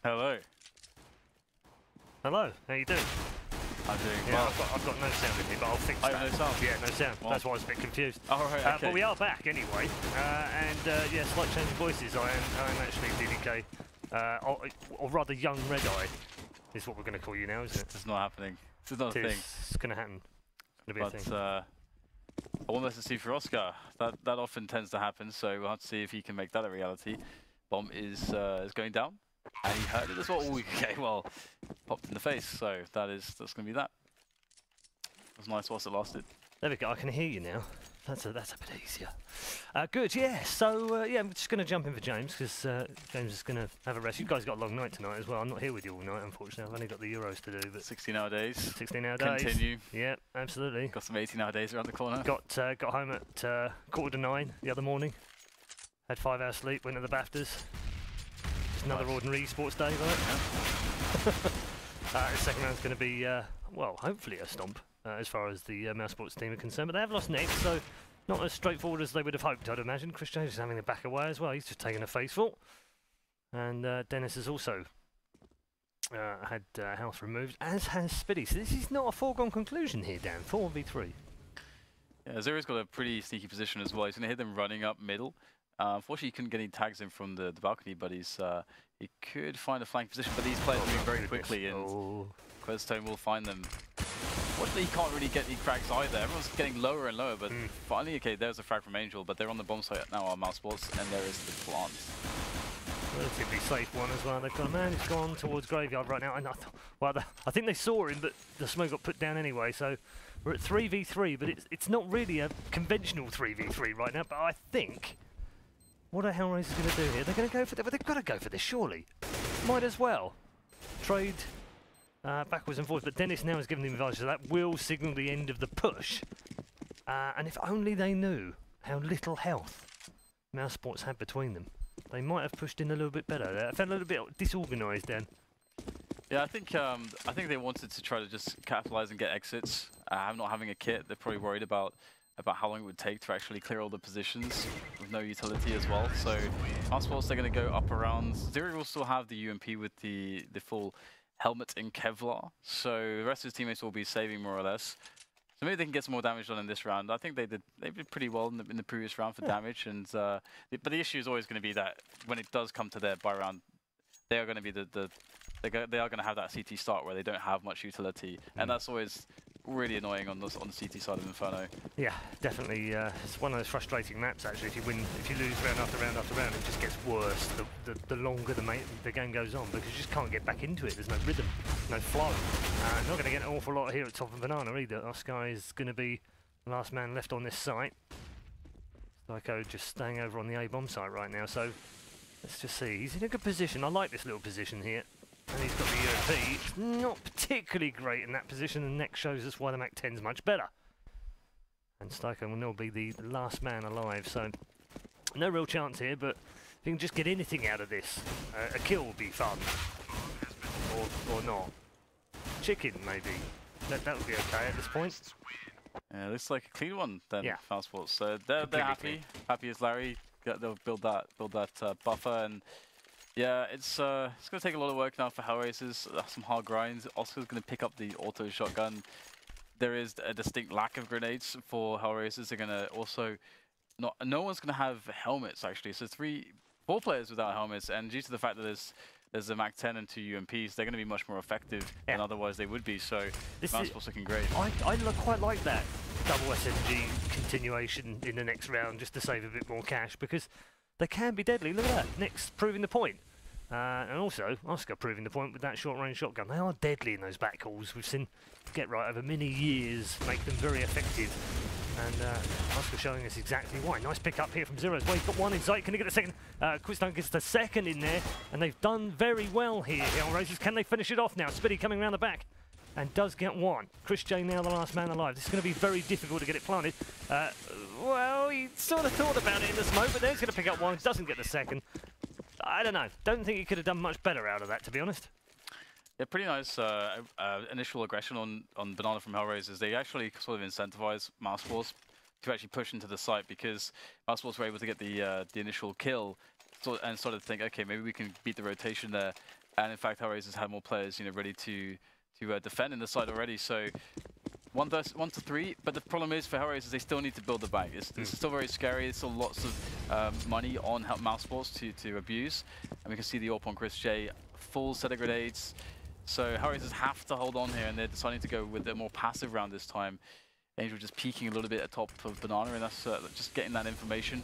Hello. Hello, how you doing? I'm doing yeah, well. I've got no sound in here, but I'll fix that. No sound? Yeah, no sound. Well. That's why I was a bit confused. Oh, right, okay. But we are back anyway, yeah, slight change of voices. I'm actually DDK, or rather Young Red Eye, is what we're going to call you now, isn't it? This is not happening. This is not a thing. It's going to happen. It's going to be a thing. I want us to see for Oscar. That often tends to happen, so we'll have to see if he can make that a reality. Bomb is going down, and he heard it as well. Ooh, okay, well, popped in the face. So that's going to be that. It was nice whilst it lasted. There we go. I can hear you now. That's a bit easier. Good, yeah. So yeah, I'm just going to jump in for James because James is going to have a rest. You guys got a long night tonight as well. I'm not here with you all night, unfortunately. I've only got the Euros to do. But 16-hour days. 16-hour days. Continue. Yeah, absolutely. Got some 18-hour days around the corner. Got home at 8:45 the other morning. Had 5 hours sleep. Went to the BAFTAs. Just another ordinary esports day, right? Yeah. The second round's going to be well, hopefully a stomp. As far as the Mousesports team are concerned, but they have lost next, so not as straightforward as they would have hoped, I'd imagine. Chris James is having the back away as well. He's just taken a faceful. And Dennis has also had health removed, as has Spiddy. So this is not a foregone conclusion here, Dan. 4v3. Yeah, Zero's got a pretty sneaky position as well. He's going to hit them running up middle. Unfortunately, he couldn't get any tags in from the balcony, but he could find a flank position. But these players are moving very quickly, and Questone will find them. Fortunately, he can't really get any frags either. Everyone's getting lower and lower, but finally, okay, there's a frag from Angel, but they're on the bomb site now on Mousesports, and there is the plant. Relatively safe one as well. They've got a man who's gone towards Graveyard right now. And I think they saw him, but the smoke got put down anyway. So we're at 3v3, but it's not really a conventional 3v3 right now. But I think what are HellRaisers going to do here? They're going to go for that, but they've got to go for this surely. Might as well trade. Backwards and forwards, but Dennis now has given the advantage, so that will signal the end of the push. And if only they knew how little health Mousesports had between them, they might have pushed in a little bit better. I felt a little bit disorganised then. Yeah, I think they wanted to try to just capitalise and get exits. Not having a kit, they're probably worried about how long it would take to actually clear all the positions with no utility as well. So Mousesports, they're going to go up around. Zero will still have the UMP with the full helmet in Kevlar, so the rest of his teammates will be saving more or less. So maybe they can get some more damage done in this round. I think they did pretty well in the previous round for damage, and but the issue is always going to be that when it does come to their buy round, they are going to be they are going to have that CT start where they don't have much utility, and that's always really annoying on the CT side of Inferno. Yeah, definitely. It's one of those frustrating maps actually. If you lose round after round after round, it just gets worse the longer the game goes on, because you just can't get back into it. There's no rhythm, no flow. Not going to get an awful lot here at top of Banana either. Oscar is going to be the last man left on this site. Psycho just staying over on the A bomb site right now. So let's just see. He's in a good position. I like this little position here. And he's got the UMP. It's not particularly great in that position, and next shows us why the Mac 10's much better. And Styko will now be the last man alive, so no real chance here, but if you can just get anything out of this, a kill would be fun. Or not. Chicken, maybe. That would be okay at this point. Yeah, looks like a clean one then, yeah. Mousesports. So they're happy. Happy as Larry. They'll build that buffer, and yeah, it's going to take a lot of work now for HellRaisers. Some hard grinds. Oscar's going to pick up the auto shotgun. There is a distinct lack of grenades for HellRaisers. They're going to also no one's going to have helmets actually. So 4 players without helmets, and due to the fact that there's a Mac 10 and 2 UMPs, they're going to be much more effective than otherwise they would be. So Mousesports looking great. I quite like that double SMG continuation in the next round just to save a bit more cash, because they can be deadly. Look at that. Nick's proving the point. And also, Oscar proving the point with that short-range shotgun. They are deadly in those back calls. We've seen Get Right over many years make them very effective. And Oscar showing us exactly why. Nice pick up here from Zero's way. He's got one in sight. Can he get the second? Quizstone gets the second in there. And they've done very well here, HellRaisers. Can they finish it off now? Spiddy coming around the back. And does get one. Chris J now the last man alive. This is going to be very difficult to get it planted. Well, he sort of thought about it in the smoke, but then he's going to pick up one. Doesn't get the second. I don't know. Don't think he could have done much better out of that, to be honest. Yeah, pretty nice initial aggression on Banana from HellRaisers. They actually sort of incentivize Mousesports to actually push into the site, because Mousesports were able to get the initial kill and sort of think, okay, maybe we can beat the rotation there. And in fact, HellRaisers had more players, ready to defend in the side already. So 1 to 3, but the problem is for HellRaisers, they still need to build the bank. It's still very scary. There's still lots of money on Mousesports to abuse. And we can see the AWP on Chris J, full set of grenades. So HellRaisers have to hold on here, and they're deciding to go with a more passive round this time. Angel just peeking a little bit atop of Banana, and that's just getting that information.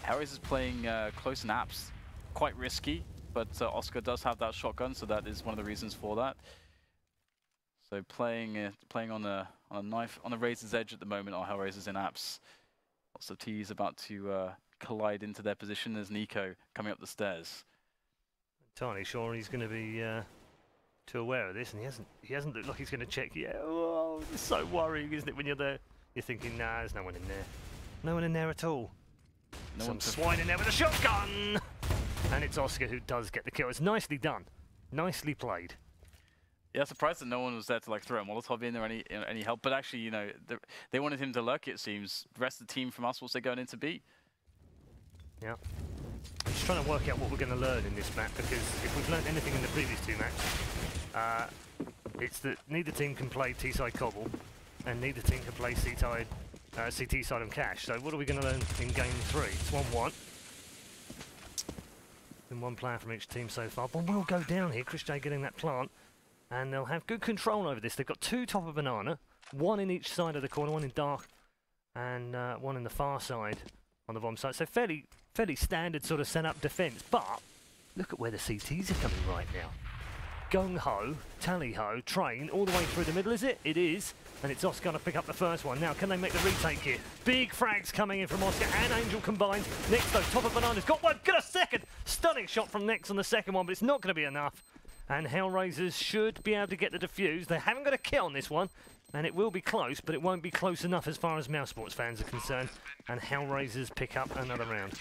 HellRaisers playing close and apps, quite risky, but Oscar does have that shotgun, so that is one of the reasons for that. So playing on a knife on the razor's edge at the moment are HellRaisers in apps. Lots of T's about to collide into their position. There's Nico coming up the stairs. Entirely sure he's going to be too aware of this, and he hasn't looked like he's going to check yet. Oh, it's so worrying, isn't it, when you're there? You're thinking, nah, there's no one in there. No one in there at all. Some swine in there with a shotgun! And it's Oscar who does get the kill. It's nicely done. Nicely played. Yeah, surprised that no one was there to throw a Molotov in or any help. But actually, they wanted him to lurk, it seems. The rest of the team from Mousesports, they're going into B. Yeah. I'm just trying to work out what we're going to learn in this map, because if we've learned anything in the previous 2 matches, it's that neither team can play T-side Cobble, and neither team can play CT side and Cash. So what are we going to learn in game 3? It's 1-1. Been 1 player from each team so far. One will go down here. Chris J getting that plant, and they'll have good control over this. They've got 2 top of Banana, 1 in each side of the corner, 1 in dark, and 1 in the far side on the bomb side. So fairly standard sort of setup defence. But look at where the CTs are coming right now. Gung-ho, tally-ho, train, all the way through the middle, is it? It is. And it's Oscar to pick up the first one. Now, can they make the retake here? Big frags coming in from Oscar and Angel combined. Next, though, top of Banana's got one. Get a second! Stunning shot from Next on the second one, but it's not going to be enough. And HellRaisers should be able to get the defuse. They haven't got a kill on this one, and it will be close, but it won't be close enough as far as Mousesports fans are concerned. And HellRaisers pick up another round.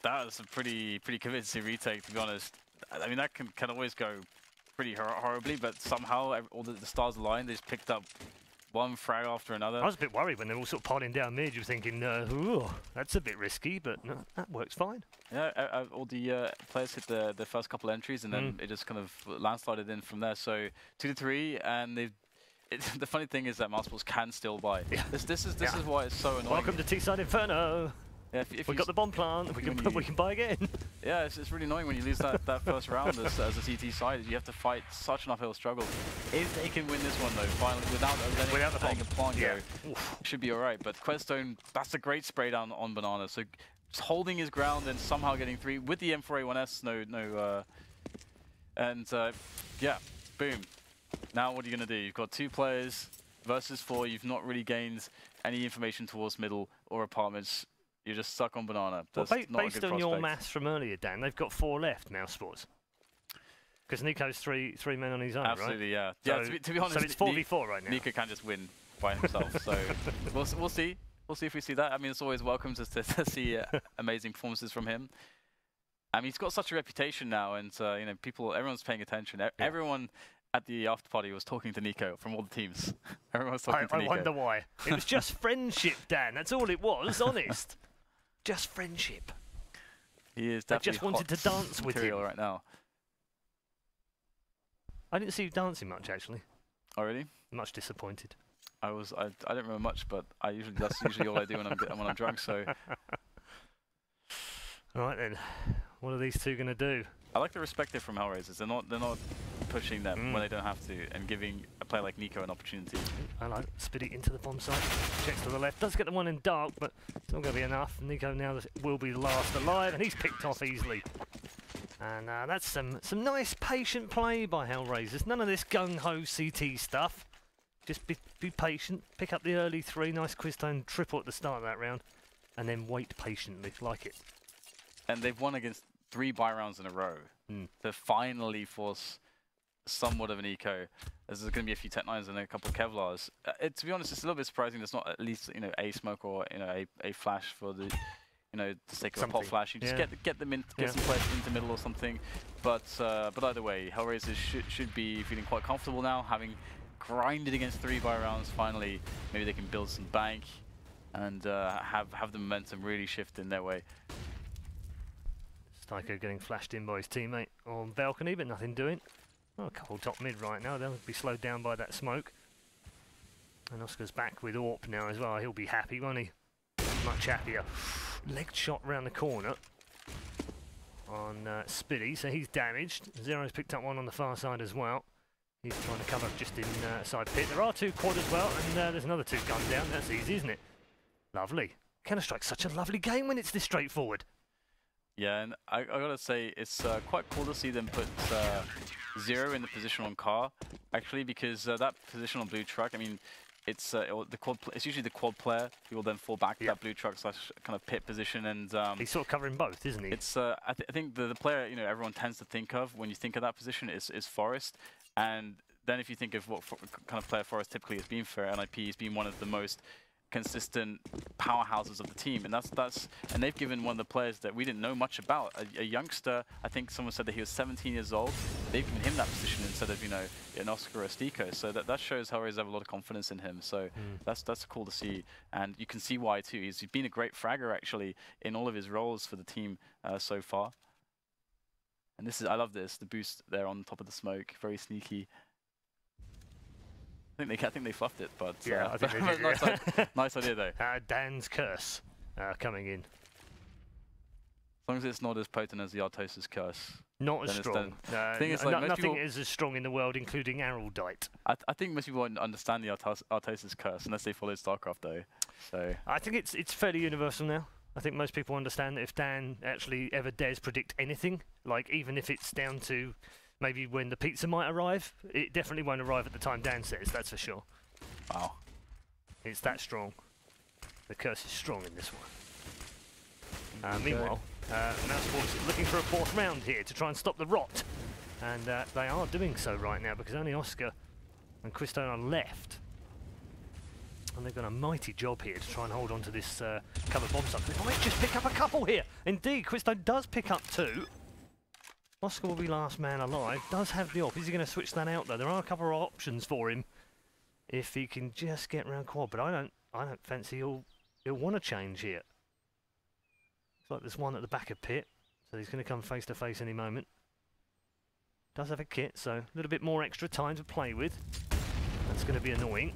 That was a pretty convincing retake, to be honest. I mean, that can always go pretty horribly, but somehow all the stars aligned. They just picked up one frag after another. I was a bit worried when they were all sort of piling down mid. You were thinking, ooh, that's a bit risky, but no, that works fine. Yeah, all the players hit the first couple entries, and then it just kind of landslided in from there. So 2 to 3, and the funny thing is that Mousesports can still buy. Yeah. This is why it's so annoying. Welcome to T-side Inferno. Yeah, if we've got the bomb plant, we can buy again. Yeah, it's really annoying when you lose that first round as a CT side. You have to fight such an uphill struggle. If they can win this one, though, finally, without the playing a plant go, it should be all right. But Questone, that's a great spray down on Banana. So just holding his ground and somehow getting 3 with the M4A1S. Yeah, boom. Now what are you going to do? You've got 2 players versus 4. You've not really gained any information towards middle or apartments. You're just stuck on Banana. That's based on your maths from earlier, Dan, they've got 4 left, Mousesports. Because Nico's three men on his own, Absolutely, right? Yeah. So, to be honest, so it's 4v4 right now. Nico can just win by himself. So we'll see. We'll see if we see that. I mean, it's always welcome to see amazing performances from him. I mean, he's got such a reputation now, and everyone's paying attention. Everyone at the after party was talking to Nico from all the teams. Everyone was talking to Nico. I wonder why. It was just friendship, Dan. That's all it was, honest. Just friendship. He is definitely just wanted to dance with him right now. I didn't see you dancing much, actually. Oh, really? Much disappointed. I don't remember much, but that's usually all I do when I'm drunk. So. All right then. What are these 2 going to do? I like the respect from HellRaisers. They're not pushing them when they don't have to, and giving a player like Nico an opportunity. I like Spitty into the bomb site. Checks to the left. Does get the one in dark, but it's not going to be enough. Nico now will be the last alive, and he's picked off easily. And that's some nice patient play by HellRaisers. None of this gung-ho CT stuff. Just be patient. Pick up the early 3. Nice Quiztone triple at the start of that round, and then wait patiently. Like it. And they've won against 3 buy rounds in a row to finally force somewhat of an eco. There's going to be a few Tech-9s and a couple of Kevlars. To be honest, it's a little bit surprising there's not at least a smoke or a flash for the the sake of a pop flash. You just get them in, get some players into middle or something. But either way, HellRaisers should be feeling quite comfortable now, having grinded against 3 buy rounds. Finally, maybe they can build some bank and have the momentum really shift in their way. Tycho getting flashed in by his teammate on balcony, but nothing doing. Oh, a couple top mid right now. They'll be slowed down by that smoke. And Oscar's back with AWP now as well. He'll be happy, won't he? Much happier. Leg shot round the corner on Spiddy, so he's damaged. Zero's picked up one on the far side as well. He's trying to cover just in side pit. There are 2 quad as well, and there's another 2 gunned down. That's easy, isn't it? Lovely. Counter-Strike's such a lovely game when it's this straightforward. Yeah, and I gotta say, it's quite cool to see them put Zero in the position on car, actually, because that position on blue truck, I mean, it's it's usually the quad player who will then fall back to that blue truck / kind of pit position, and he's sort of covering both, isn't he? It's I think the player everyone tends to think of when you think of that position is Forrest, and then if you think of what kind of player Forrest typically has been for NIP, he's been one of the most consistent powerhouses of the team, and and they've given one of the players that we didn't know much about, a youngster. I think someone said that he was 17 years old. They've given him that position instead of an Oscar or a Stico, so that shows HellRaisers have a lot of confidence in him. So that's cool to see, and you can see why too. He's been a great fragger actually in all of his roles for the team so far. And I love this, the boost there on top of the smoke, very sneaky. I think they fluffed it, but yeah, I think they did, nice idea though. Dan's curse coming in. As long as it's not as potent as the Artosis curse. Not as strong. Nothing is as strong in the world, including Araldite. I think most people won't understand the Artosis curse unless they follow StarCraft though. So I think it's fairly universal now. I think most people understand that if Dan actually ever dares predict anything, like even if it's down to maybe when the pizza might arrive, it definitely won't arrive at the time Dan says, that's for sure. Wow. It's that strong. The curse is strong in this one. Meanwhile, Mousesports looking for a 4th round here to try and stop the rot. And they are doing so right now because only Oscar and Quistone are left. And they've done a mighty job here to try and hold on to this cover bomb site. They might just pick up a couple here. Indeed, Quistone does pick up 2. Oscar will be last man alive. Does have the op. Is he going to switch that out though? There are a couple of options for him if he can just get around quad. But I don't fancy he'll want to change here. Looks like there's one at the back of pit, so he's going to come face to face any moment. Does have a kit, so a little bit more extra time to play with. That's going to be annoying,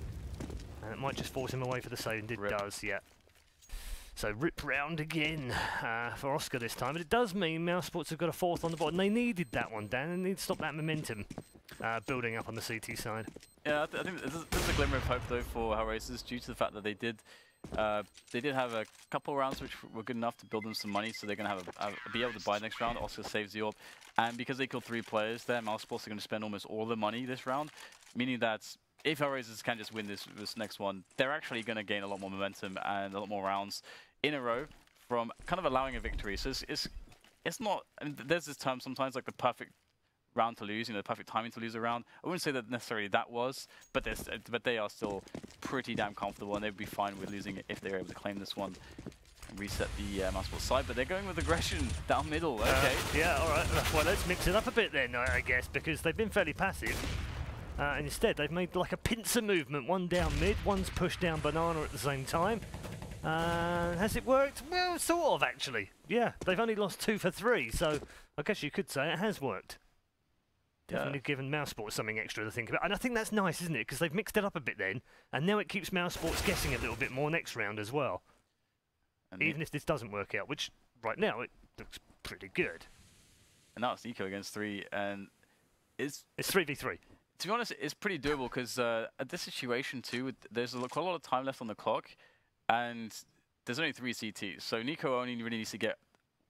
and it might just force him away for the save. Indeed, does, yeah. So rip round again for Oscar this time, but it does mean Mousesports have got a 4th on the board, and they needed that one, Dan. They need to stop that momentum building up on the CT side. Yeah, I think there's a glimmer of hope though for HellRaisers due to the fact that they did have a couple rounds which were good enough to build them some money, so they're going to be able to buy next round. Oscar saves the orb, and because they killed 3 players there, Mousesports are going to spend almost all the money this round, meaning that if HellRaisers can just win this next one, they're actually going to gain a lot more momentum and a lot more rounds in a row from kind of allowing a victory. So it's not, and there's this term sometimes like the perfect round to lose, the perfect timing to lose a round. I wouldn't say that necessarily that was, but they are still pretty damn comfortable, and they'd be fine with losing it if they're able to claim this one and reset the Mousesports side. But they're going with aggression down middle. Okay. Yeah, all right. Well, let's mix it up a bit then, I guess, because they've been fairly passive. And instead, they've made like a pincer movement. One down mid, one's pushed down banana at the same time. Has it worked? Well, sort of, actually. Yeah, they've only lost 2 for 3, so I guess you could say it has worked. Definitely given Mousesports something extra to think about. And I think that's nice, isn't it? Because they've mixed it up a bit then, and now it keeps Mousesports guessing a little bit more next round as well. And even if this doesn't work out, which right now it looks pretty good. And now it's Eco against 3, and it's 3v3. To be honest, it's pretty doable because at this situation too, there's quite a lot of time left on the clock, and there's only 3 CTs. So Nico only really needs to get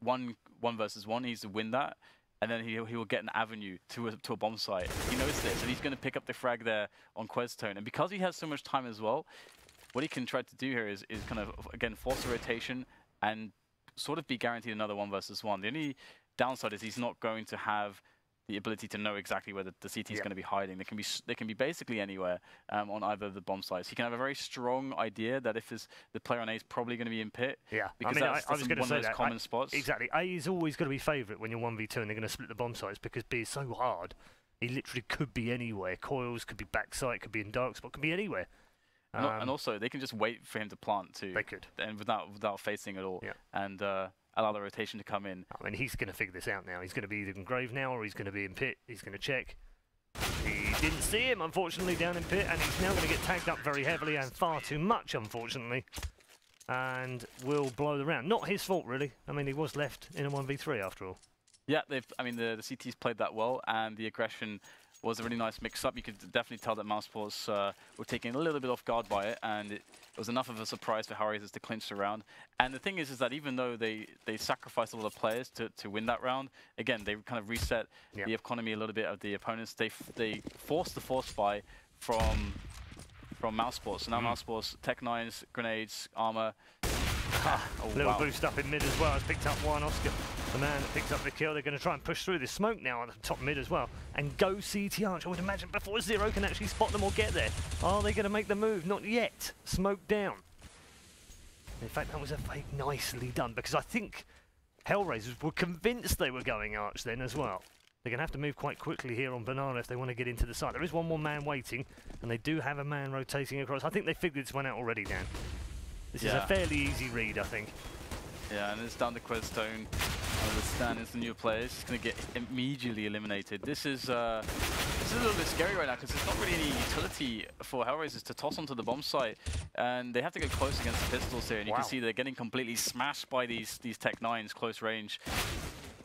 one versus 1. He needs to win that, and then he will get an avenue to a bomb site. He knows this, and he's going to pick up the frag there on Questone. And because he has so much time as well, what he can try to do here is kind of again force a rotation and sort of be guaranteed another 1 versus 1. The only downside is he's not going to have the ability to know exactly where the CT is going to be hiding. They can be basically anywhere on either of the bomb sites. He can have a very strong idea that if the player on A is probably going to be in pit. Yeah, because I was going to say one of those common spots. Exactly. A is always going to be favourite when you're 1v2 and they're going to split the bomb sites because B is so hard. He literally could be anywhere. Coils could be backside, could be in dark spot, could be anywhere. And also, they can just wait for him to plant too. They could. And without facing at all. Yeah. And allow the rotation to come in. I mean, he's going to figure this out now. He's going to be either in grave now or he's going to be in pit. He's going to check. He didn't see him, unfortunately, down in pit, and he's now going to get tagged up very heavily and far too much, unfortunately, and will blow the round. Not his fault, really. I mean, he was left in a 1v3 after all. Yeah, I mean, the CTs played that well, and the aggression was a really nice mix-up. You could definitely tell that Mousesports were taken a little bit off guard by it, and it was enough of a surprise for HellRaisers to clinch the round. And the thing is that even though they sacrificed a lot of players to win that round, again, they kind of reset the economy a little bit of the opponents. They forced the force buy from Mousesports. So now Mousesports, Tech 9s, grenades, armor. Little boost up in mid as well. Has picked up one. Oscar, the man that picks up the kill. They're going to try and push through this smoke now on the top mid as well and go CT Arch. I would imagine before Zero can actually spot them or get there. Are they going to make the move? Not yet. Smoke down. In fact, that was a fake nicely done, because I think HellRaisers were convinced they were going Arch then as well. They're going to have to move quite quickly here on Banana if they want to get into the site. There is one more man waiting, and they do have a man rotating across. I think they figured this one out already, Dan. This is a fairly easy read, I think. Yeah, and it's down to Questone. The stand is the new players. He's going to get immediately eliminated. This is a little bit scary right now, because there's not really any utility for HellRaisers to toss onto the bomb site, and they have to get close against the pistols here. And you can see they're getting completely smashed by these Tech 9s close range.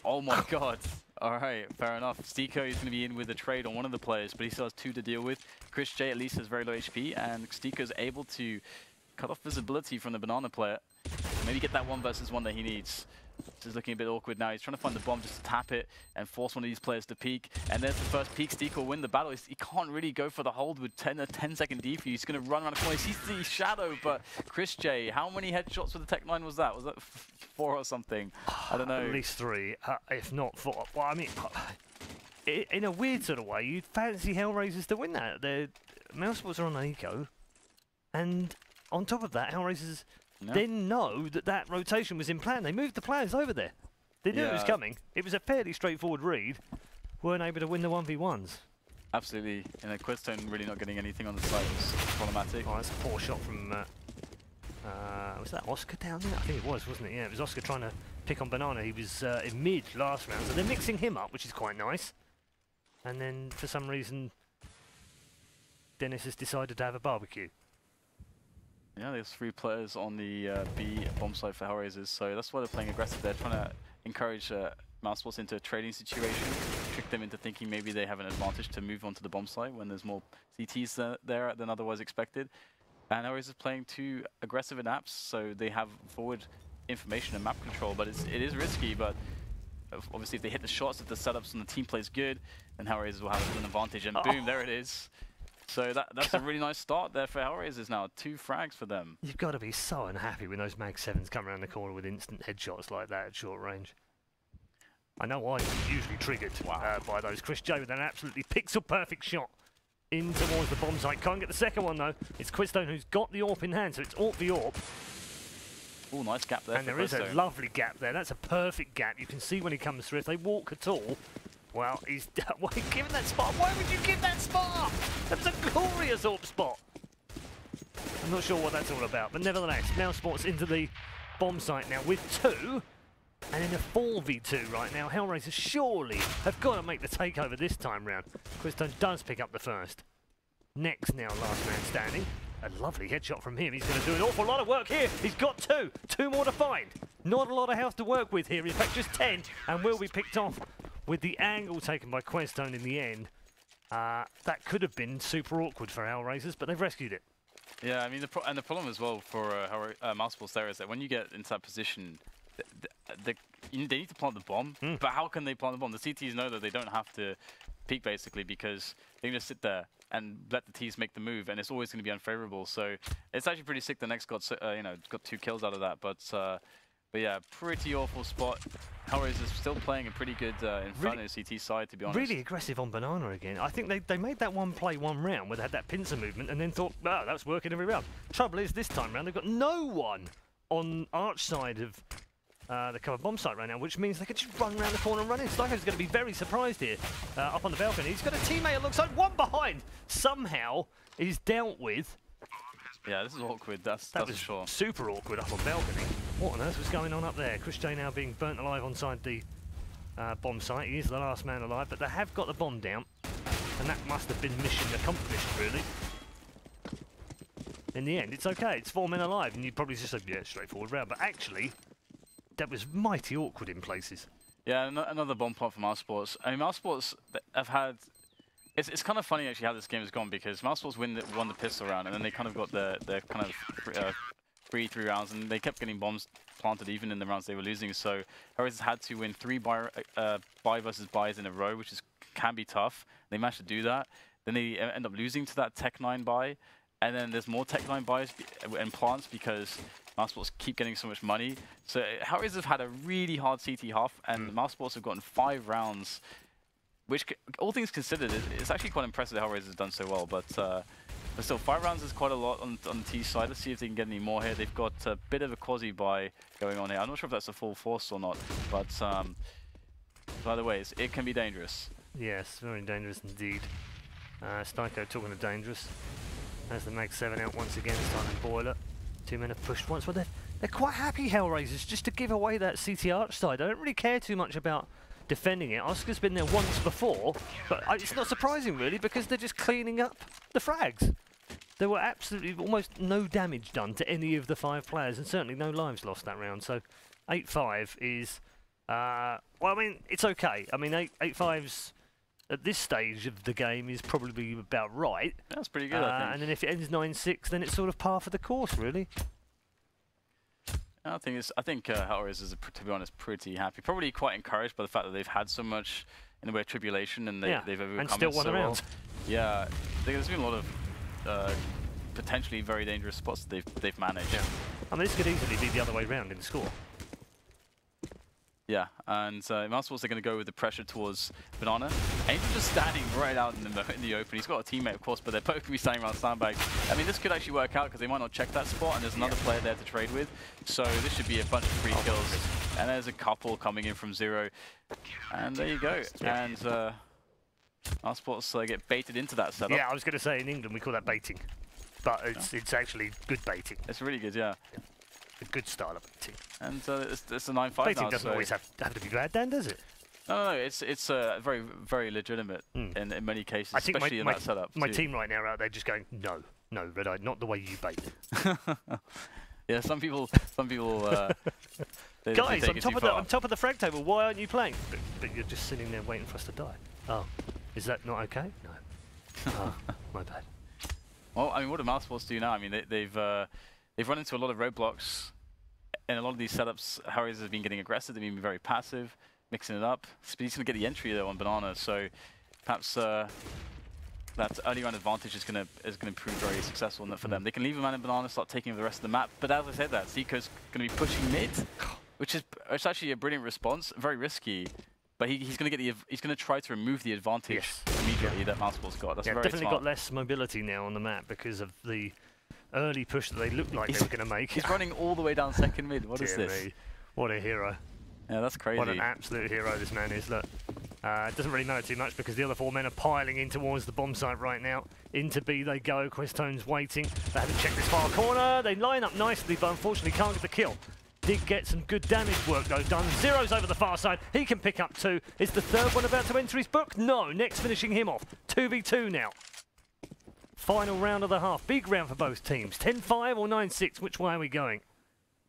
Oh my god. All right, fair enough. Stiko is going to be in with a trade on one of the players, but he still has two to deal with. Chris J at least has very low HP, and Stiko is able to cut off visibility from the Banana player. Maybe get that 1 versus 1 that he needs. This is looking a bit awkward now. He's trying to find the bomb just to tap it and force one of these players to peek. And there's the first peek. Stiko will win the battle. He can't really go for the hold with a 10-second defuse. He's going to run around the corner. He sees the shadow, but Chris J, how many headshots with the Tech 9 was that? Was that 4 or something? I don't know. At least 3, if not 4. Well, I mean, in a weird sort of way, you'd fancy HellRaisers to win that. The Mousesports are on an eco, and on top of that, HellRaisers then know that that rotation was in plan. They moved the players over there. They knew it was coming. It was a fairly straightforward read. Weren't able to win the 1v1s. Absolutely. And Questone really not getting anything on the side was problematic. Oh, that's a poor shot from... was that Oscar down there? I think it was, wasn't it? Yeah, it was Oscar trying to pick on Banana. He was in mid last round, so they're mixing him up, which is quite nice. And then, for some reason, Dennis has decided to have a barbecue. Yeah, there's 3 players on the B bomb site for HellRaisers, so that's why they're playing aggressive. They're trying to encourage Mousesports into a trading situation, trick them into thinking maybe they have an advantage to move on to the bomb site when there's more CTs there than otherwise expected. And HellRaisers is playing too aggressive in apps, so they have forward information and map control, but it is risky. But obviously, if they hit the shots, if the setups and the team plays good, then HellRaisers will have an advantage. And boom, there it is. So that's a really nice start there for HellRaisers now. 2 frags for them. You've got to be so unhappy when those Mag 7s come around the corner with instant headshots like that at short range. I know I'm usually triggered by those. Chris J with an absolutely pixel-perfect shot in towards the bomb site. Can't get the second one, though. It's Questone who's got the AWP in hand, so it's AWP v AWP. Oh, nice gap there. And there is a lovely gap there. That's a perfect gap. You can see when he comes through. If they walk at all, well, he's given that spot. Why would you give that spot? That was a glorious AWP spot. I'm not sure what that's all about, but nevertheless, Mousesports into the bomb site now with 2. And in a 4v2 right now, HellRaisers surely have got to make the takeover this time round. Questone does pick up the first. Next now, last man standing. A lovely headshot from him. He's going to do an awful lot of work here. He's got 2. 2 more to find. Not a lot of house to work with here. In fact, just 10. And will be picked off with the angle taken by Questone in the end. That could have been super awkward for HellRaisers, but they've rescued it. Yeah, I mean, the problem as well for Mousesports there is that when you get into that position, they need to plant the bomb, but how can they plant the bomb? The CTs know that they don't have to peek, basically, because they can just sit there and let the T's make the move, and it's always going to be unfavorable. So it's actually pretty sick. The next got got 2 kills out of that, but yeah, pretty awful spot. HellRaisers still playing a pretty good Inferno CT side, to be honest. Really aggressive on Banana again. I think they made that one play one round where they had that pincer movement and then thought, wow, that was working every round. Trouble is, this time round, they've got no one on Arch side of the cover bomb site right now, which means they could just run around the corner and run in. Stiko's going to be very surprised here up on the balcony. He's got a teammate alongside, one behind. Somehow is dealt with. Yeah, this is awkward. That's That for was sure. super awkward up on balcony. What on earth was going on up there? Chris J now being burnt alive onside the bomb site. He is the last man alive, but they have got the bomb down, and that must have been mission accomplished, really. In the end, it's okay. It's 4 men alive, and you'd probably just say, yeah, straightforward round. But actually, that was mighty awkward in places. Yeah, another bomb plant for Mousesports. I mean, Mousesports have had... It's kind of funny actually how this game has gone, because Mousesports won the pistol round, and then they kind of got their kind of free 3 rounds, and they kept getting bombs planted even in the rounds they were losing. So HellRaisers had to win 3 buy versus buys in a row, which can be tough. They managed to do that. Then they end up losing to that Tech 9 buy, and then there's more Tech 9 buys and plants because Mousesports keep getting so much money. So HellRaisers have had a really hard CT half, and Mousesports have gotten 5 rounds. Which, all things considered, it's actually quite impressive that HellRaisers have done so well. But still, 5 rounds is quite a lot on the T side. Let's see if they can get any more here. They've got a bit of a quasi buy going on here. I'm not sure if that's a full force or not. But by the way, it can be dangerous. Yes, very dangerous indeed. Styko talking of dangerous. There's the Mag 7 out once again, starting Boiler. 2 men have pushed once, but they're quite happy, HellRaisers, just to give away that CT arch side. I don't really care too much about defending it. Oscar's been there once before, but it's not surprising really, because they're just cleaning up the frags. There were absolutely almost no damage done to any of the 5 players, and certainly no lives lost that round. So 8-5 is, well, I mean, it's okay. I mean, 8-5's at this stage of the game is probably about right. That's pretty good, I think. And then if it ends 9-6, then it's sort of par for the course, really. I think HellRaisers are, to be honest, pretty happy. Probably quite encouraged by the fact that they've had so much in the way of tribulation, and they've overcome and still won so around. Well. Yeah, there's been a lot of potentially very dangerous spots that they've managed. Yeah. I mean, this could easily be the other way round in the score. Yeah, and Mousesports are going to go with the pressure towards Banana. Angel just standing right out in the open. He's got a teammate, of course, but they're both going to be standing around sandbag. I mean, this could actually work out because they might not check that spot, and there's another player there to trade with. So this should be a bunch of free kills. And there's a couple coming in from 0. And there you go. Yeah. And Mousesports get baited into that setup. Yeah, I was going to say in England we call that baiting. But it's actually good baiting. It's really good, yeah. A good style of baiting. And it's a 9-5 baiting now, doesn't always have to be bad, Dan, does it? No, it's very, very legitimate in many cases, I think especially in that setup. My team right now are out there just going, no, Red Eye, not the way you bait. Yeah, some people. Guys, on top of the frag table, why aren't you playing? But you're just sitting there waiting for us to die. Oh, is that not okay? No. Oh, my bad. Well, I mean, what do Mousesports do now? I mean, they've run into a lot of roadblocks in a lot of these setups. HellRaisers have been getting aggressive. They've been very passive, mixing it up. Speed's going to get the entry though on Banana, so perhaps that early round advantage is going to prove very successful for them. They can leave a man in Banana, start taking over the rest of the map. But as I said, that Zico's going to be pushing mid, which is actually a brilliant response. Very risky, but he's going to try to remove the advantage immediately that Mousesports got. That's very definitely smart. got less mobility now on the map because of the early push that they looked like they were going to make. He's running all the way down second mid. What is this? Me. What a hero. Yeah, that's crazy. What an absolute hero this man is. Look, it doesn't really matter too much because the other 4 men are piling in towards the bomb site right now. Into B they go. Questone's waiting. They haven't checked this far corner. They line up nicely, but unfortunately can't get the kill. Did get some good damage work though done. Zero's over the far side. He can pick up 2. Is the 3rd one about to enter his book? No. Next finishing him off. 2v2 now. Final round of the half. Big round for both teams. 10-5 or 9-6. Which way are we going?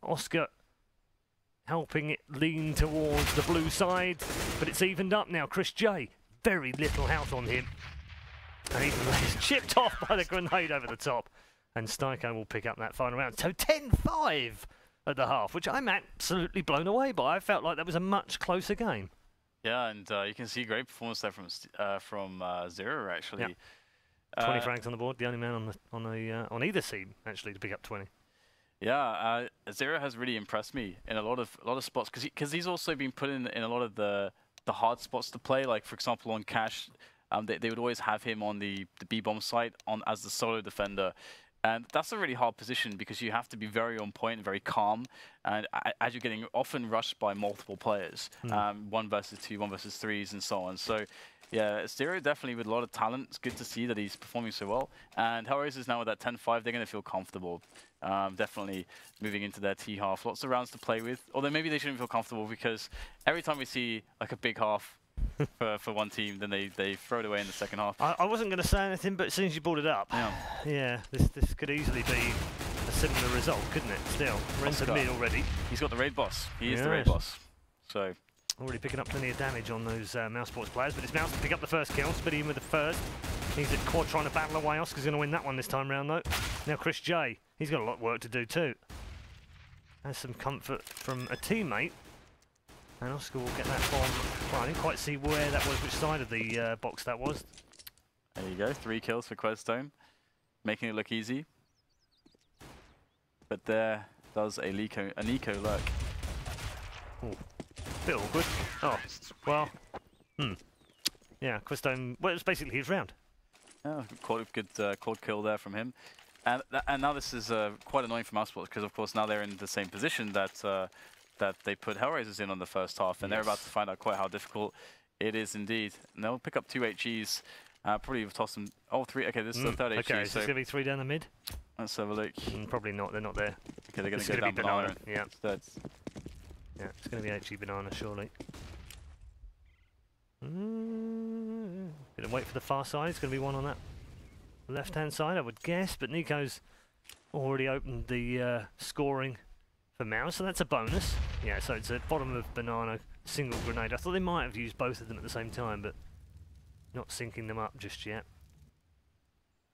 Oscar helping it lean towards the blue side, but it's evened up now. Chris J, very little health on him. And even he's chipped off by the grenade over the top. And Styko will pick up that final round. So 10-5 at the half, which I'm absolutely blown away by. I felt like that was a much closer game. Yeah, and you can see great performance there from Zero actually. Yeah. 20 frags on the board, the only man on either team actually to pick up 20. Yeah, Zero has really impressed me in a lot of spots because he's also been put in a lot of the hard spots to play. Like for example on Cash, they would always have him on the B bomb site as the solo defender, And that's a really hard position because you have to be very on point, very calm, and as you're getting often rushed by multiple players, 1 versus 2, 1 versus 3s, and so on. So, yeah, Stereo definitely with a lot of talent. It's good to see that he's performing so well. And HellRaisers now with that 10-5, they're going to feel comfortable. Definitely moving into their T half. Lots of rounds to play with. Although maybe they shouldn't feel comfortable because every time we see like a big half for one team, then they throw it away in the second half. I wasn't going to say anything, but as soon as you brought it up, yeah, this could easily be a similar result, couldn't it? Still, we're into mid already. He's got the raid boss. He is the raid boss. So already picking up plenty of damage on those Mousesports players, but it's Mouse to pick up the first kill. Spitty in with the first. He's at quad trying to battle away. Oscar's going to win that one this time round though. Now Chris J, he's got a lot of work to do too. Has some comfort from a teammate. And Oscar will get that bomb. Well, I didn't quite see where that was, which side of the box that was. There you go, 3 kills for Questone, making it look easy. But there does a Nico lurk. Ooh, bit awkward. Oh, well, yeah, Questone, well, it was basically his round. Yeah, quite a good quad kill there from him. And now this is quite annoying for Mousesports because, of course, now they're in the same position that that they put HellRaisers in on the first half, and they're about to find out quite how difficult it is indeed. And they'll pick up 2 HEs, probably toss them, 3, okay, this is the third HE. Okay, so it's going to be 3 down the mid? Let's have a look. Probably not, they're not there. Okay, they're going to go down banana. Yeah. Instead. Yeah, it's going to be HE banana, surely. Going to wait for the far side, it's going to be one on that left-hand side, I would guess, but Nico's already opened the scoring for Mouse, so that's a bonus. Yeah, so it's at bottom of banana, single grenade. I thought they might have used both of them at the same time, but not syncing them up just yet.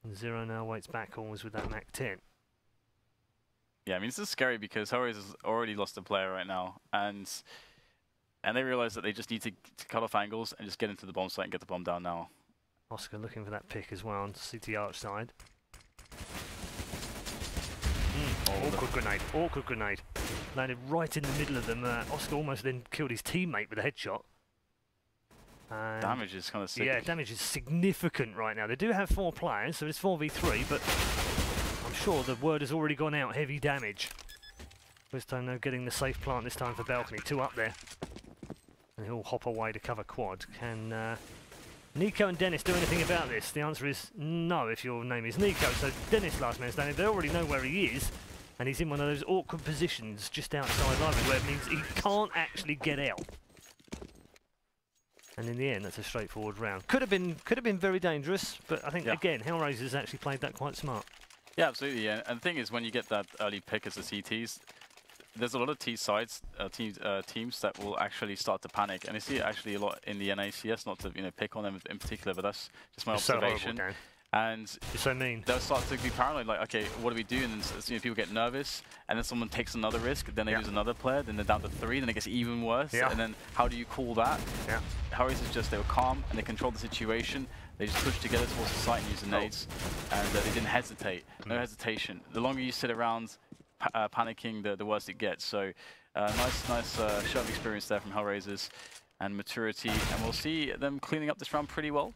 And Zero now waits back always with that Mac 10. Yeah, I mean, this is scary because HellRaisers has already lost a player right now, and they realize that they just need to cut off angles and just get into the bomb site and get the bomb down now. Oscar looking for that pick as well on CT Arch side. Awkward grenade. Landed right in the middle of them. Oscar almost then killed his teammate with a headshot. And damage is kind of sick. Yeah, damage is significant right now. They do have 4 players, so it's 4v3, but I'm sure the word has already gone out, heavy damage. Questone though getting the safe plant this time for balcony, 2 up there. And he'll hop away to cover quad. Can Nico and Dennis do anything about this? The answer is no if your name is Nico. So Dennis, last man standing, they already know where he is, and he's in one of those awkward positions just outside library where it means he can't actually get out. And in the end, that's a straightforward round. Could have been very dangerous, but I think again, HellRaisers actually played that quite smart. Yeah, absolutely. Yeah. And the thing is, when you get that early pick as the CTs, there's a lot of T sides teams that will actually start to panic, and I see it actually a lot in the NACS. Not to pick on them in particular, but that's just my observation. So horrible, and you're so mean. They'll start to be paranoid, like, okay, what do we do? And then people get nervous, and then someone takes another risk, then they lose another player, then they're down to 3, then it gets even worse. And then how do you call that? HellRaisers just, they were calm and they controlled the situation. They just pushed together towards the site and used the nades, and they didn't hesitate. No hesitation. The longer you sit around panicking, the worse it gets. So nice shove experience there from HellRaisers and maturity, and we'll see them cleaning up this round pretty well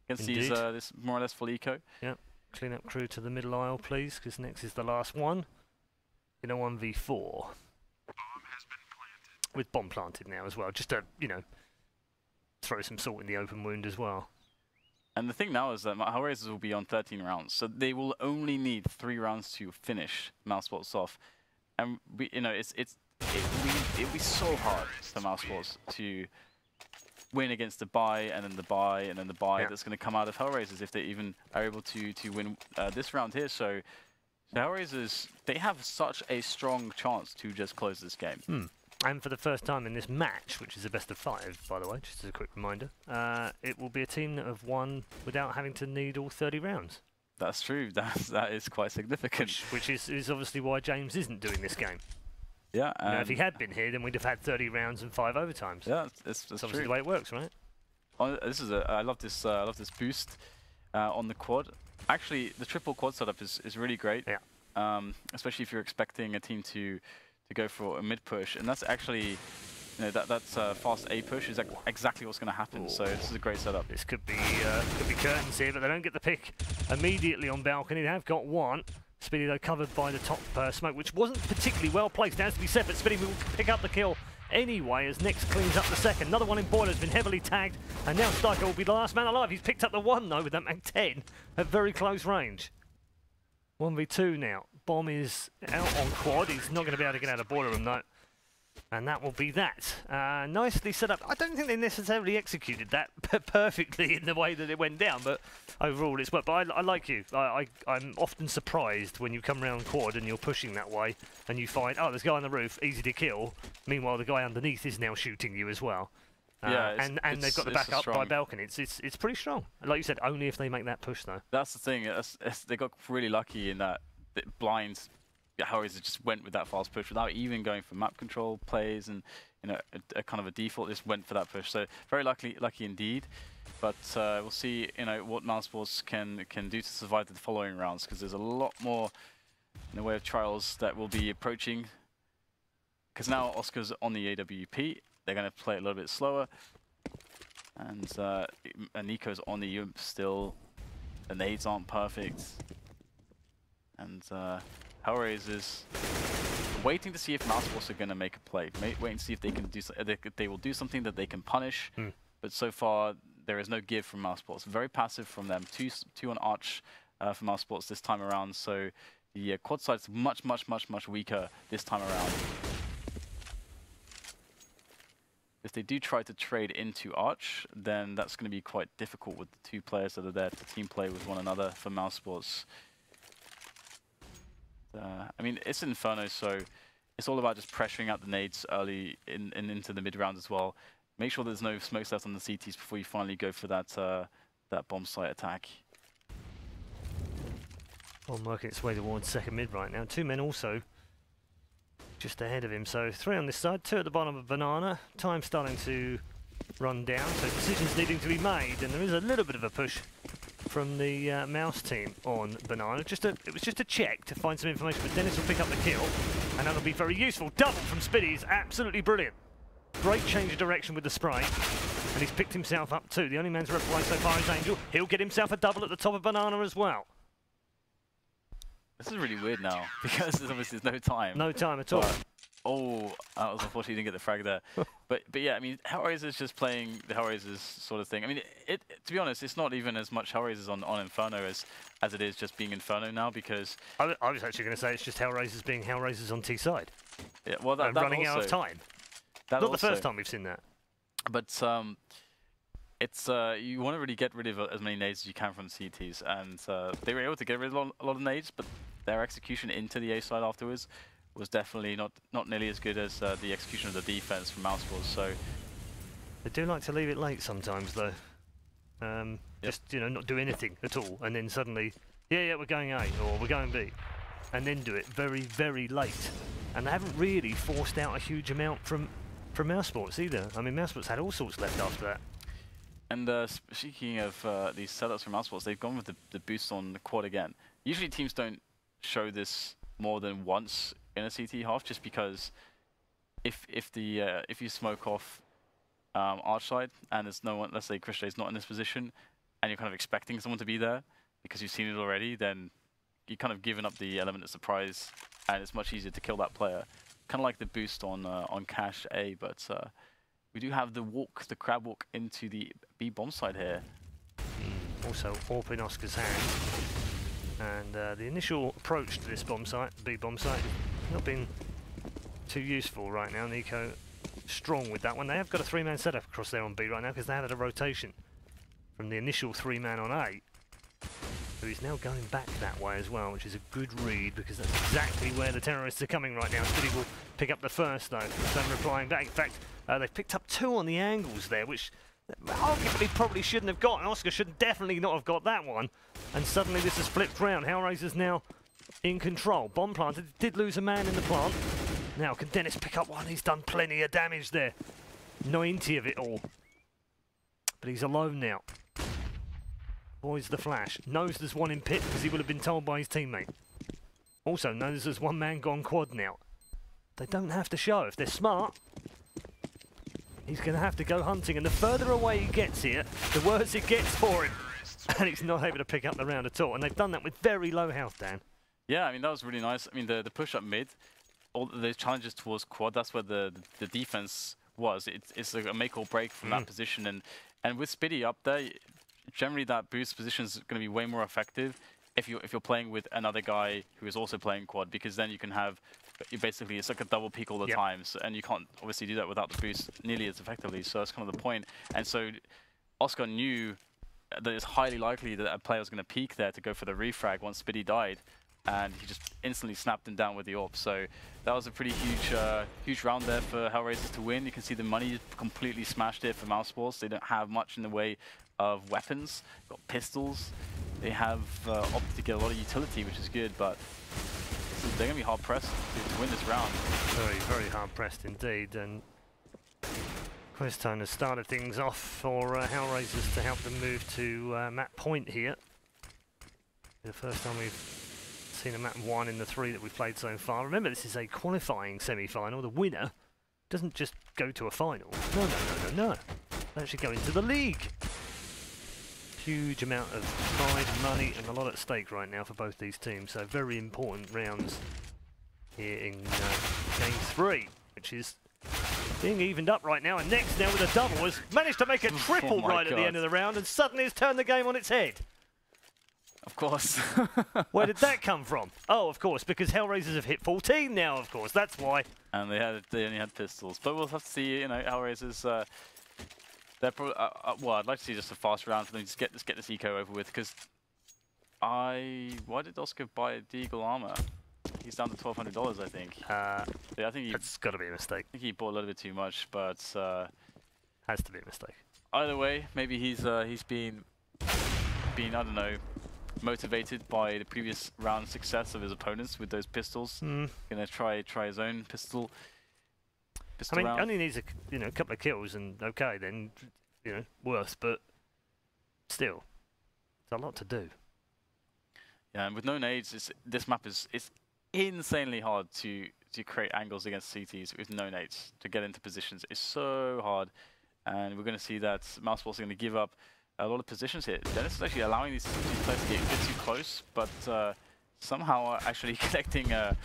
against these this more or less full eco. Yeah, clean up crew to the middle aisle, please, because next is the last one in a 1v4. Bomb has been planted. With bomb planted now as well, just to throw some salt in the open wound as well. And the thing now is that HellRaisers will be on 13 rounds, so they will only need 3 rounds to finish Mousesports off. And it'll be so hard for Mousesports to win against the buy and then the buy and then the buy that's going to come out of HellRaisers if they even are able to win this round here. So HellRaisers, they have such a strong chance to just close this game. And for the first time in this match, which is a best of 5, by the way, just as a quick reminder, it will be a team that have won without having to need all 30 rounds. That's true. That is quite significant. Which is obviously why James isn't doing this game. Yeah. If he had been here, then we'd have had 30 rounds and 5 overtimes. Yeah, that's obviously the way it works, right? I love this boost on the quad. Actually, the triple quad setup is really great. Yeah. Especially if you're expecting a team to go for a mid push, and that's actually you know, that fast A push is exactly what's going to happen. So this is a great setup. This could be curtains here, but they don't get the pick immediately on balcony. They have got one. Speedy though covered by the top smoke, which wasn't particularly well placed. It has to be said, but Speedy will pick up the kill anyway as Nix cleans up the second. Another one in Boiler has been heavily tagged, and now Steiker will be the last man alive. He's picked up the one though with that Mag 10 at very close range. 1v2 now. Bomb is out on quad. He's not going to be able to get out of Boiler room though. And that will be that. Nicely set up. I don't think they necessarily executed that perfectly in the way that it went down, but overall it's worked. But I like you. I'm often surprised when you come around quad and you're pushing that way and you find, oh, there's a guy on the roof, easy to kill. Meanwhile, the guy underneath is now shooting you as well. Yeah, and they've got the backup by balcony. It's pretty strong. Like you said, only if they make that push though. That's the thing. They got really lucky in that blinds. HellRaisers just went with that fast push without even going for map control plays and, you know, a kind of a default. Just went for that push. So very lucky indeed. But we'll see, you know, what Mousesports can do to survive the following rounds, because there's a lot more in the way of trials that will be approaching. Because now Oscar's on the AWP, they're going to play it a little bit slower, and Nico's on the UMP still. The nades aren't perfect, and HellRaisers waiting to see if Mousesports are going to make a play. Waiting to see if they can do they will do something that they can punish. But so far there is no give from Mousesports. Very passive from them. Two on Arch for Mousesports this time around. So the quad side's much weaker this time around. If they do try to trade into Arch, then that's going to be quite difficult with the two players that are there to team play with one another for Mousesports. I mean, it's Inferno, so it's all about just pressuring out the nades early into the mid round as well. Make sure there's no smokes left on the CTs before you finally go for that that bomb site attack. Bomb working its way towards second mid right now. Two men also just ahead of him. So three on this side, two at the bottom of Banana. Time starting to run down, so decisions needing to be made, and there is a little bit of a push from the Mouse team on Banana. It was just a check to find some information, but Dennis will pick up the kill, and that'll be very useful. Double from Spiddy is absolutely brilliant. Great change of direction with the spray, and he's picked himself up too. The only man to reply so far is Angel. He'll get himself a double at the top of Banana as well. This is really weird now, because there's obviously no time. No time at all. Oh, that was unfortunate he didn't get the frag there. but yeah, I mean, HellRaisers just playing the HellRaisers sort of thing. I mean, to be honest, it's not even as much HellRaisers on Inferno as it is just being Inferno now, because... I was actually going to say it's just HellRaisers being HellRaisers on T-side. Yeah, well, that running also, out of time. Not the first time we've seen that. But it's you want to really get rid of as many nades as you can from the CTs, and they were able to get rid of a lot of nades, but their execution into the A side afterwards was definitely not nearly as good as the execution of the defense from Mousesports. So they do like to leave it late sometimes, though. Just, you know, not do anything at all, and then suddenly, yeah, we're going A or we're going B, and then do it very, very late. And they haven't really forced out a huge amount from Mousesports either. I mean, Mousesports had all sorts left after that. And speaking of these setups from Mousesports, they've gone with the boost on the quad again. Usually teams don't show this more than once in a CT half, just because if you smoke off Arch side and there's no one, let's say Christie's not in this position, and you're kind of expecting someone to be there because you've seen it already, then you're kind of giving up the element of surprise, and it's much easier to kill that player. Kind of like the boost on Cash A, but we do have the crab walk into the B bomb side here. Also, AWP in Oscar's hand. And the initial approach to this bomb site, B bomb site, not been too useful right now. Nico strong with that one. They have got a three-man setup across there on B right now because they had a rotation from the initial three-man on A, who is now going back that way as well, which is a good read because that's exactly where the terrorists are coming right now. Spiddy will pick up the first though, so I'm replying back. In fact, they've picked up two on the angles there, which arguably probably shouldn't have got, and Oscar should definitely not have got that one. And suddenly this has flipped round. HellRaisers now in control. Bomb planted, did lose a man in the plant. Now can Dennis pick up one? He's done plenty of damage there. 90 of it all. But he's alone now. Boys the flash. Knows there's one in pit because he would have been told by his teammate. Also knows there's one man gone quad now. They don't have to show if they're smart. He's going to have to go hunting, and the further away he gets here, the worse it gets for him. And he's not able to pick up the round at all. And they've done that with very low health, Dan. Yeah, I mean, that was really nice. I mean, the push up mid, all the challenges towards quad, that's where the defense was. It's a make or break from that position. And with Spitty up there, generally that boost position is going to be way more effective if you're playing with another guy who is also playing quad, because then you can have, basically, it's like a double peak all the time, so, and you can't obviously do that without the boost nearly as effectively, so that's kind of the point. And so Oscar knew that it's highly likely that a player was going to peek there to go for the refrag once Spitty died, and he just instantly snapped him down with the AWP. So that was a pretty huge round there for HellRaisers to win. You can see the money completely smashed it for Mousesports. They don't have much in the way of weapons. They've got pistols. They have opted to get a lot of utility, which is good, but they're going to be hard-pressed to win this round. Very, very hard-pressed indeed, and Questone has started things off for HellRaisers to help them move to map point here. The first time we've seen a map 1 in the 3 that we've played so far. Remember, this is a qualifying semi-final. The winner doesn't just go to a final. No. They actually go into the league. Huge amount of pride, money, and a lot at stake right now for both these teams. So very important rounds here in game 3, which is being evened up right now. And Next now with a double has managed to make a triple right at the end of the round, and suddenly has turned the game on its head. Of course. Where did that come from? Oh, of course, because HellRaisers have hit 14 now, of course. That's why. And they only had pistols. But we'll have to see, you know, HellRaisers... they're probably, well, I'd like to see just a fast round for them to get this eco over with, because why did Oscar buy Deagle armor? He's down to $1,200, I think. Yeah, I think that's got to be a mistake. I think he bought a little bit too much, but has to be a mistake. Either way, maybe he's been I don't know, motivated by the previous round success of his opponents with those pistols. Gonna try his own pistol. I mean, only needs a couple of kills, and okay, then worse, but still, it's a lot to do. Yeah, and with no nades, this map is insanely hard to create angles against CTs with no nades. To get into positions is so hard, and we're going to see that Mousesports are going to give up a lot of positions here. Dennis is actually allowing these players to get a bit too close, but somehow actually connecting an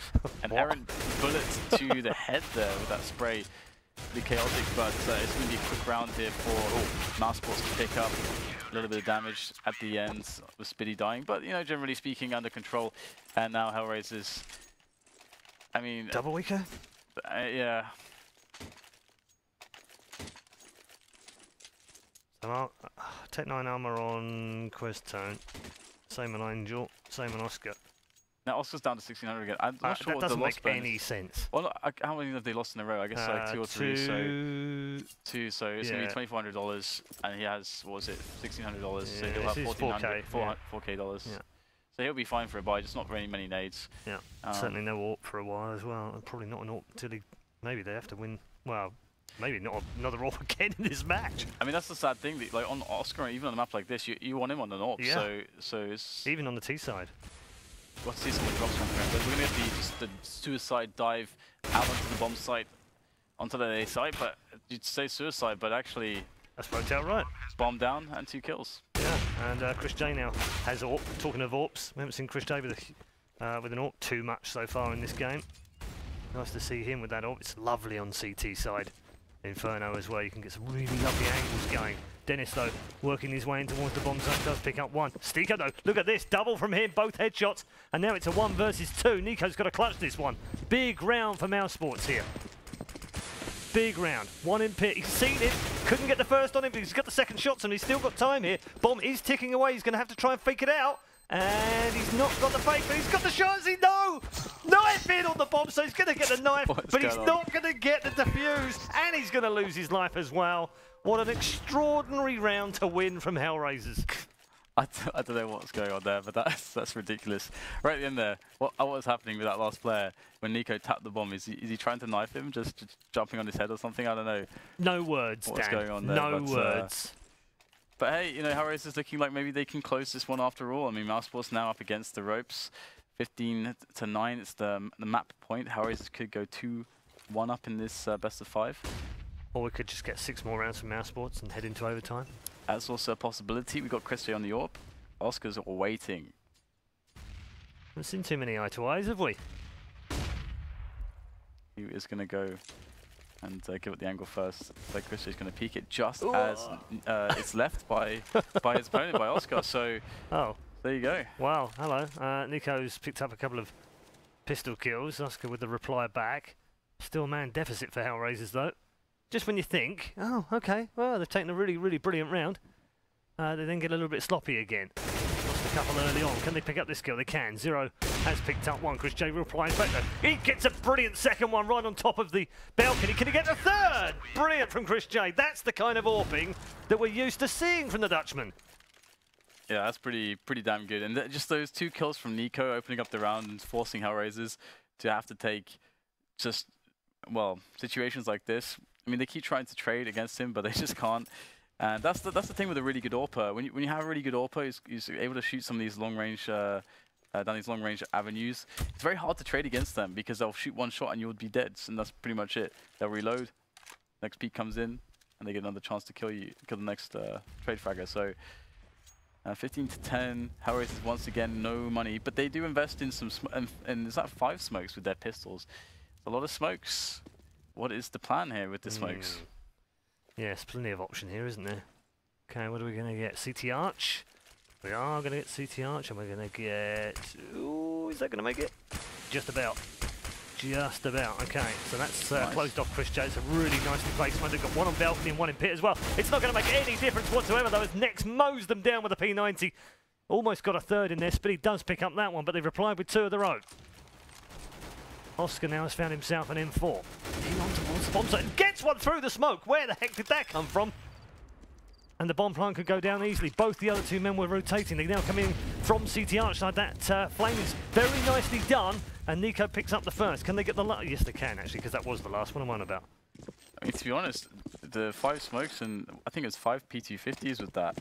errant bullet to the head there with that spray. Be chaotic, but it's going to be a quick round here for Mousesports to pick up a little bit of damage at the end with Spitty dying, but generally speaking, under control. And now HellRaisers, I mean, double weaker. Yeah. So Tech 9 armor on Questone, same on Angel, same on Oscar. Now Oscar's down to 1600 again. I'm not sure that what the doesn't loss make any sense. Well, how many have they lost in a row? I guess like 2 or 3. Two. So it's gonna be $2,400, and he has, what was it, $1,600. So he'll have $4K. Yeah. So he'll be fine for a buy, just not very many nades. Yeah. Certainly no AWP for a while as well, and probably not an AWP until maybe they have to win. Well, maybe not another AWP again in this match. I mean, that's the sad thing. That, like on Oscar, even on a map like this, you want him on an AWP. Yeah. So it's even on the T side. We'll see some of the drops from him. We're going to get just the suicide dive out onto the bomb site, onto the A site, but you'd say suicide, but actually... That's worked out right. Bomb down and 2 kills. Yeah, and Chris J now has AWP. Talking of AWPs, we haven't seen Chris J with an AWP too much so far in this game. Nice to see him with that AWP. It's lovely on CT side. Inferno as well, you can get some really lovely angles going. Dennis, though, working his way in towards the bomb zone, does pick up one. Stika, though, look at this, double from him, both headshots, and now it's a 1 versus 2. Nico's got to clutch this one. Big round for Mousesports here. Big round. One in pit. He's seen it, couldn't get the first on him, but he's got the second shots, and he's still got time here. Bomb is ticking away, he's going to have to try and fake it out. And he's not got the fake, but he's got the shots. No! Knife in on the bomb, so he's going to get the knife, but he's not going to get the defuse, and he's going to lose his life as well. What an extraordinary round to win from HellRaisers. I don't know what's going on there, but that's ridiculous. Right at the end there, what was happening with that last player when Nico tapped the bomb? Is he trying to knife him, just jumping on his head or something? I don't know. No words, what's Dan. Going on there, no words. But hey, HellRaisers looking like maybe they can close this one after all. I mean, Mousesports now up against the ropes. 15-9, it's the map point. HellRaisers could go 2-1 up in this best of 5. Or we could just get 6 more rounds from Mousesports and head into overtime. That's also a possibility. We've got Christian on the AWP. Oscar's waiting. Haven't seen too many eye-to-eyes, have we? He is going to go and give it the angle first. So Christian's going to peek it just as it's left by his opponent, by Oscar. So there you go. Wow, hello. Nico's picked up a couple of pistol kills. Oscar with the reply back. Still man deficit for HellRaisers, though. Just when you think, oh, okay, well, they've taken a really, really brilliant round, they then get a little bit sloppy again. Lost a couple early on. Can they pick up this kill? They can. Zero has picked up one. Chris J replies back though. He gets a brilliant second one right on top of the balcony. Can he get the third? Brilliant from Chris J. That's the kind of AWPing that we're used to seeing from the Dutchman. Yeah, that's pretty damn good. And just those 2 kills from Nico opening up the round and forcing HellRaisers to have to take just, well, situations like this. I mean, they keep trying to trade against him, but they just can't. And that's the thing with a really good AWPer. When you have a really good AWPer, he's able to shoot some of these long range down these long range avenues. It's very hard to trade against them because they'll shoot one shot and you would be dead, and that's pretty much it. They'll reload. Next peak comes in, and they get another chance to kill the next trade fragger. So 15 to 10. HellRaisers once again no money, but they do invest in some and is that 5 smokes with their pistols? A lot of smokes. What is the plan here with the smokes? Yes, plenty of option here, isn't there? Okay, what are we going to get? CT Arch. We are going to get CT Arch, and we're going to get... Ooh, is that going to make it? Just about. Just about. Okay, so that's nice. Closed off Chris J. It's a really nicely placed one. They've got one on balcony and one in pit as well. It's not going to make any difference whatsoever, though, as Nex mows them down with a P90. Almost got a third in there. Spitty does pick up that one, but they've replied with 2 of their own. Oscar now has found himself an M4. He on towards the bomb site and gets one through the smoke. Where the heck did that come from? And the bomb plant could go down easily. Both the other 2 men were rotating. They now come in from CT Arch side. That flame is very nicely done. And Nico picks up the first. Can they get the last? Yes, they can, actually, because that was the last one I'm on about. I mean, to be honest, the 5 smokes and I think it was 5 P250s with that.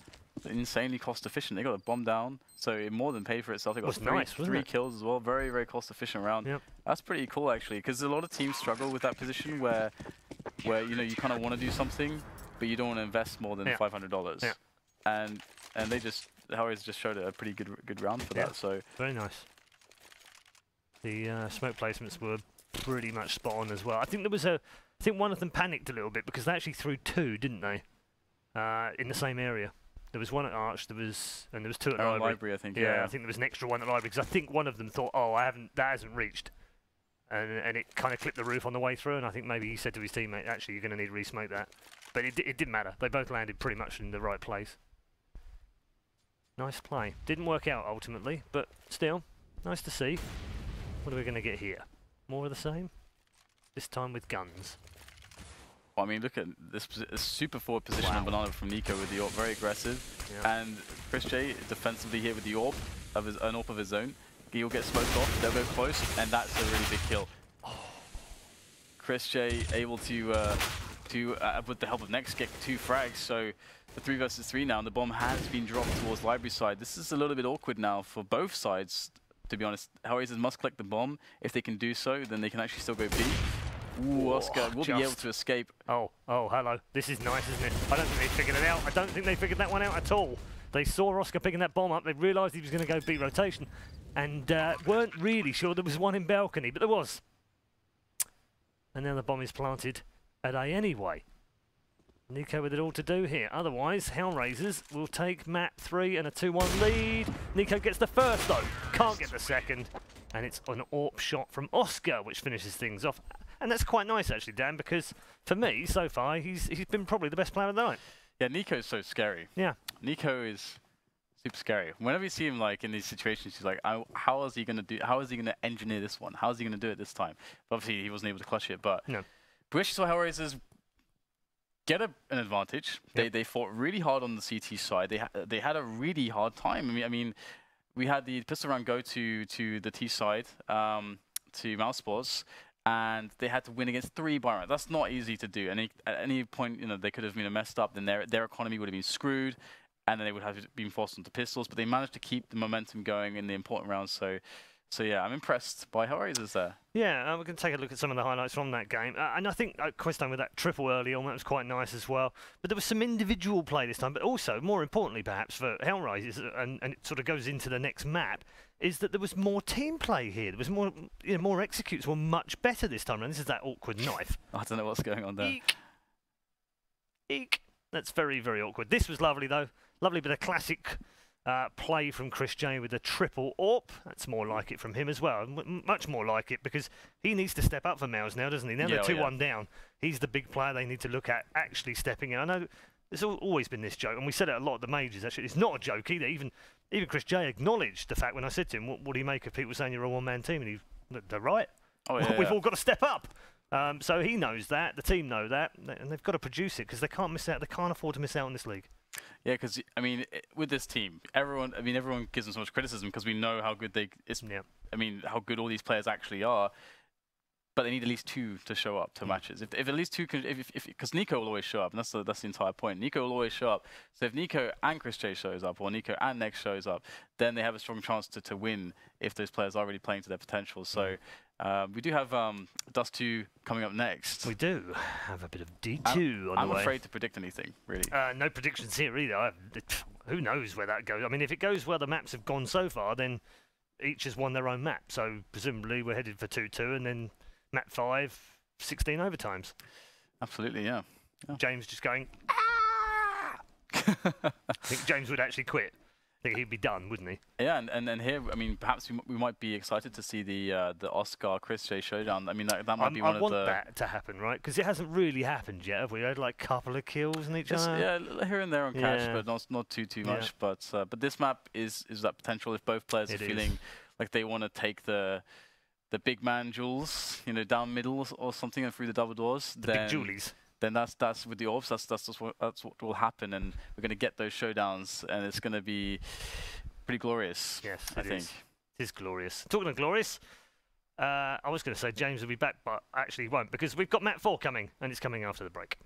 Insanely cost efficient. They got the bomb down, so it more than paid for itself. They got three kills as well. Very, very cost efficient round. Yep. That's pretty cool actually, because a lot of teams struggle with that position where you know you kind of want to do something, but you don't want to invest more than $500. Yeah. And HellRaisers just showed a pretty good round for that. So very nice. The smoke placements were pretty much spot on as well. I think there was I think one of them panicked a little bit because they actually threw 2, didn't they? In the same area. There was one at Arch, and there was 2 at Library. I think. Yeah, I think there was an extra one at Library because I think one of them thought, oh, that hasn't reached, and it kind of clipped the roof on the way through. And I think maybe he said to his teammate, actually, you're going to need to re-smoke that. But it didn't matter. They both landed pretty much in the right place. Nice play. Didn't work out ultimately, but still, nice to see. What are we going to get here? More of the same. This time with guns. I mean, look at this super forward position on Banana from Nico with the AWP, very aggressive. And Chris J defensively here with the AWP, an AWP of his own. He'll get smoked off, they'll go close, and that's a really big kill. Chris J able to with the help of Nex, get 2 frags, so the 3 versus 3 now, and the bomb has been dropped towards Library side. This is a little bit awkward now for both sides, to be honest. HellRaisers must collect the bomb. If they can do so, then they can actually still go B. Ooh, Oscar will be able to escape. Oh, hello. This is nice, isn't it? I don't think they figured it out. I don't think they figured that one out at all. They saw Oscar picking that bomb up. They realised he was going to go beat rotation and weren't really sure there was one in balcony, but there was. And now the bomb is planted at A anyway. Nico with it all to do here. Otherwise, HellRaisers will take map 3 and a 2-1 lead. Nico gets the first, though. Can't get the second. And it's an AWP shot from Oscar, which finishes things off. And that's quite nice, actually, Dan, because for me, so far, he's been probably the best player of the night. Yeah, Nico's so scary. Yeah. Nico is super scary. Whenever you see him like in these situations, he's like, how is he going to engineer this one? How is he going to do it this time? But obviously, he wasn't able to clutch it. But no. We actually saw HellRaisers get an advantage. Yep. They fought really hard on the CT side. They had a really hard time. I mean, we had the pistol round go to the T side, to Mousesports, and they had to win against 3 buy rounds. That's not easy to do. At any point, you know, they could have messed up. Then their economy would have been screwed, and then they would have been forced onto pistols. But they managed to keep the momentum going in the important rounds. So So yeah, I'm impressed by HellRaisers there. Yeah, we can take a look at some of the highlights from that game. And I think Questone with that triple early on, that was quite nice as well. But there was some individual play this time, but also, more importantly perhaps, for HellRaisers, and it sort of goes into the next map, is that there was more team play here. There was more, more executes were much better this time, and this is that awkward knife. I don't know what's going on there. Eek. Eek. That's very, very awkward. This was lovely, though. Lovely bit of classic play from Chris J with a triple AWP. That's more like it from him as well. Much more like it, because he needs to step up for Mouse now, doesn't he? Now they're 2-1 down. He's the big player they need to look at actually stepping in. I know there's always been this joke, and we said it a lot at the majors, actually. It's not a joke either. Even Chris J acknowledged the fact when I said to him, what do you make of people saying you're a one-man team? And they're right. Oh, yeah, We've all got to step up. So he knows that, the team know that, and they've got to produce it, because they can't miss out. They can't afford to miss out on this league. Yeah, because I mean, with this team, everyone gives them so much criticism because we know how good I mean, how good all these players actually are. But they need at least 2 to show up to matches. If at least 2 can, because Nico will always show up, and that's the entire point. Nico will always show up. So if Nico and Chris J shows up, or Nico and Nex shows up, then they have a strong chance to win if those players are really playing to their potential. So we do have Dust 2 coming up next. We do have a bit of D2 on the way. I'm afraid to predict anything, really. No predictions here either. Who knows where that goes? I mean, if it goes where the maps have gone so far, then each has won their own map. So presumably we're headed for 2-2, and then map 5, 16 overtimes. Absolutely, yeah. James just going, ah! I think James would actually quit. I think he'd be done, wouldn't he? Yeah, and here, I mean, perhaps we might be excited to see the Oscar Chris J showdown. I mean, that might be one of the. I want that to happen, right? Because it hasn't really happened yet, have we? Had like a couple of kills in each other. Yeah, here and there on catch, but not too much. But this map is that potential if both players are feeling like they want to take the big man jewels, down middle or something, and through the double doors. The big Julies. Then that's with the orbs. That's what will happen, and we're going to get those showdowns, and it's going to be pretty glorious. Yes, I think it is glorious. Talking of glorious, I was going to say James will be back, but actually he won't, because we've got map 4 coming, and it's coming after the break.